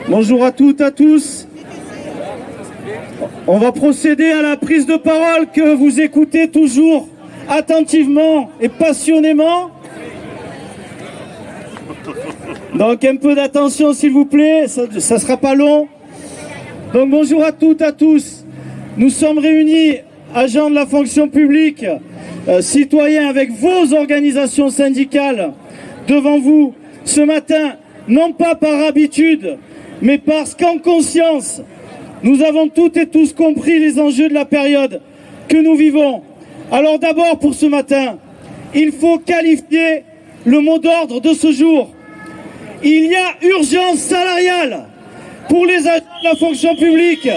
Bonjour à toutes, à tous. On va procéder à la prise de parole que vous écoutez toujours attentivement et passionnément. Donc un peu d'attention s'il vous plaît, ça ne sera pas long. Donc bonjour à toutes, à tous. Nous sommes réunis, agents de la fonction publique, citoyens avec vos organisations syndicales, devant vous ce matin, non pas par habitude, mais parce qu'en conscience, nous avons toutes et tous compris les enjeux de la période que nous vivons. Alors d'abord pour ce matin, il faut qualifier le mot d'ordre de ce jour. Il y a urgence salariale pour les agents de la fonction publique.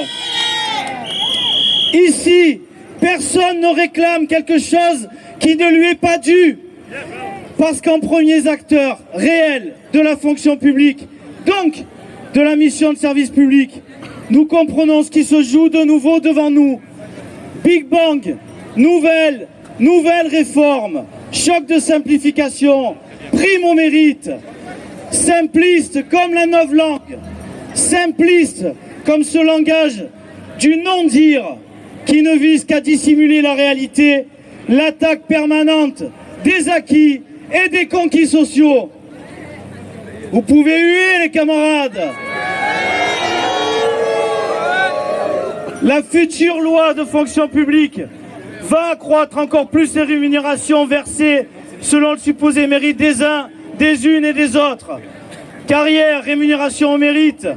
Ici, personne ne réclame quelque chose qui ne lui est pas dû. Parce qu'en premiers acteurs réels de la fonction publique, donc de la mission de service public, nous comprenons ce qui se joue de nouveau devant nous. Big Bang, nouvelle réforme, choc de simplification, prime au mérite, simpliste comme la novlangue, simpliste comme ce langage du non-dire qui ne vise qu'à dissimuler la réalité, l'attaque permanente des acquis et des conquis sociaux. Vous pouvez huer les camarades. La future loi de fonction publique va accroître encore plus les rémunérations versées selon le supposé mérite des uns, des unes et des autres. Carrière, rémunération au mérite,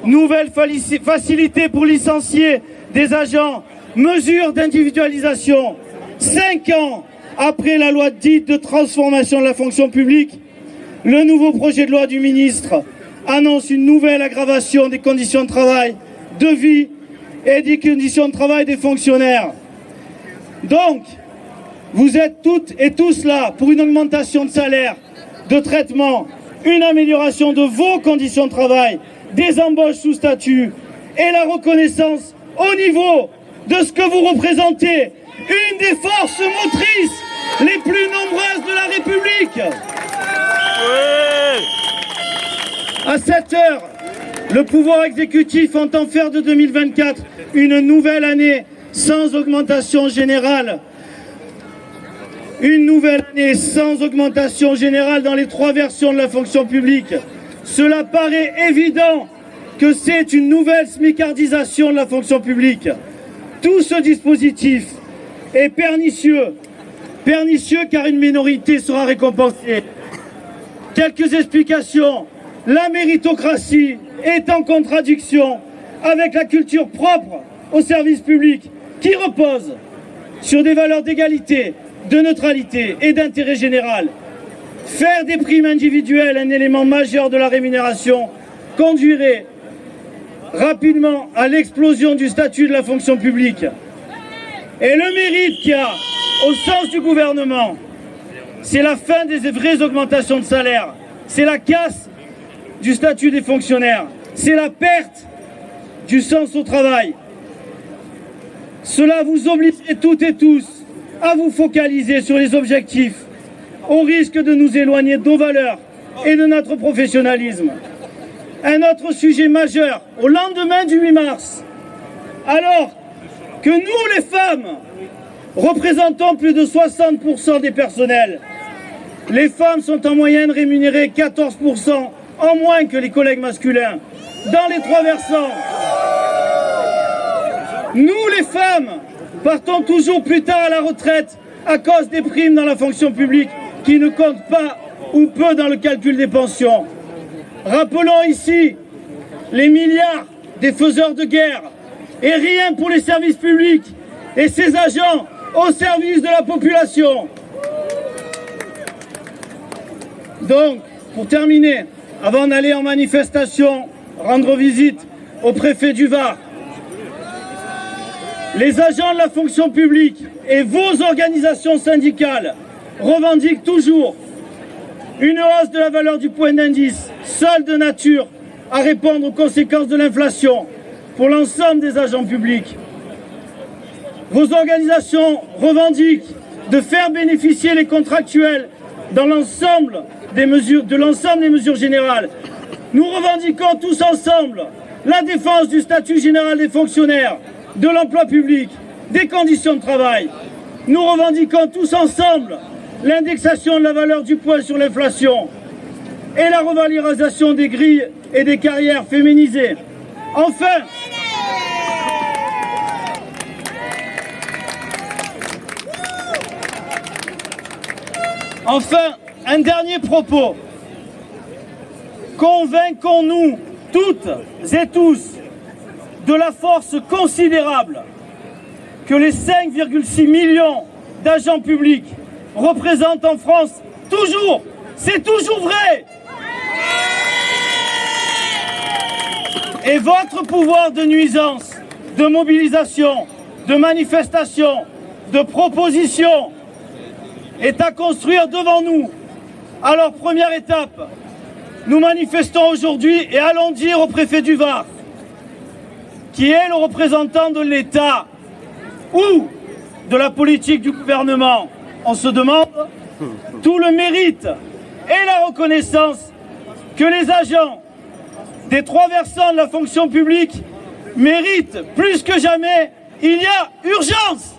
nouvelle facilité pour licencier des agents, mesures d'individualisation. 5 ans après la loi dite de transformation de la fonction publique, le nouveau projet de loi du ministre annonce une nouvelle aggravation des conditions de travail, de vie et des conditions de travail des fonctionnaires. Donc, vous êtes toutes et tous là pour une augmentation de salaire, de traitement, une amélioration de vos conditions de travail, des embauches sous statut et la reconnaissance au niveau de ce que vous représentez, une des forces motrices les plus nombreuses de la République. À cette heure, le pouvoir exécutif entend faire de 2024 une nouvelle année sans augmentation générale. Une nouvelle année sans augmentation générale dans les 3 versions de la fonction publique. Cela paraît évident que c'est une nouvelle smicardisation de la fonction publique. Tout ce dispositif est pernicieux. Pernicieux car une minorité sera récompensée. Quelques explications. La méritocratie est en contradiction avec la culture propre au service public qui repose sur des valeurs d'égalité, de neutralité et d'intérêt général. Faire des primes individuelles un élément majeur de la rémunération conduirait rapidement à l'explosion du statut de la fonction publique. Et le mérite qu'il y a, au sens du gouvernement, c'est la fin des vraies augmentations de salaire, c'est la casse du statut des fonctionnaires, c'est la perte du sens au travail. Cela vous oblige toutes et tous à vous focaliser sur les objectifs, au risque de nous éloigner de nos valeurs et de notre professionnalisme. Un autre sujet majeur, au lendemain du 8 mars, alors que nous les femmes représentons plus de 60% des personnels, les femmes sont en moyenne rémunérées 14% en moins que les collègues masculins, dans les 3 versants. Nous les femmes partons toujours plus tard à la retraite à cause des primes dans la fonction publique qui ne comptent pas ou peu dans le calcul des pensions. Rappelons ici les milliards des faiseurs de guerre et rien pour les services publics et ces agents au service de la population. Donc, pour terminer, avant d'aller en manifestation, rendre visite au préfet du Var, les agents de la fonction publique et vos organisations syndicales revendiquent toujours une hausse de la valeur du point d'indice, seule de nature à répondre aux conséquences de l'inflation pour l'ensemble des agents publics. Vos organisations revendiquent de faire bénéficier les contractuels dans l'ensemble des mesures générales Nous revendiquons tous ensemble la défense du statut général des fonctionnaires, de l'emploi public, des conditions de travail. Nous revendiquons tous ensemble l'indexation de la valeur du point sur l'inflation et la revalorisation des grilles et des carrières féminisées. Enfin, un dernier propos. Convainquons-nous toutes et tous de la force considérable que les 5,6 millions d'agents publics représentent en France. Toujours, c'est toujours vrai. Et votre pouvoir de nuisance, de mobilisation, de manifestation, de proposition est à construire devant nous. Alors, première étape, nous manifestons aujourd'hui et allons dire au préfet du Var, qui est le représentant de l'État ou de la politique du gouvernement, on se demande tout le mérite et la reconnaissance que les agents des trois versants de la fonction publique méritent plus que jamais. Il y a urgence!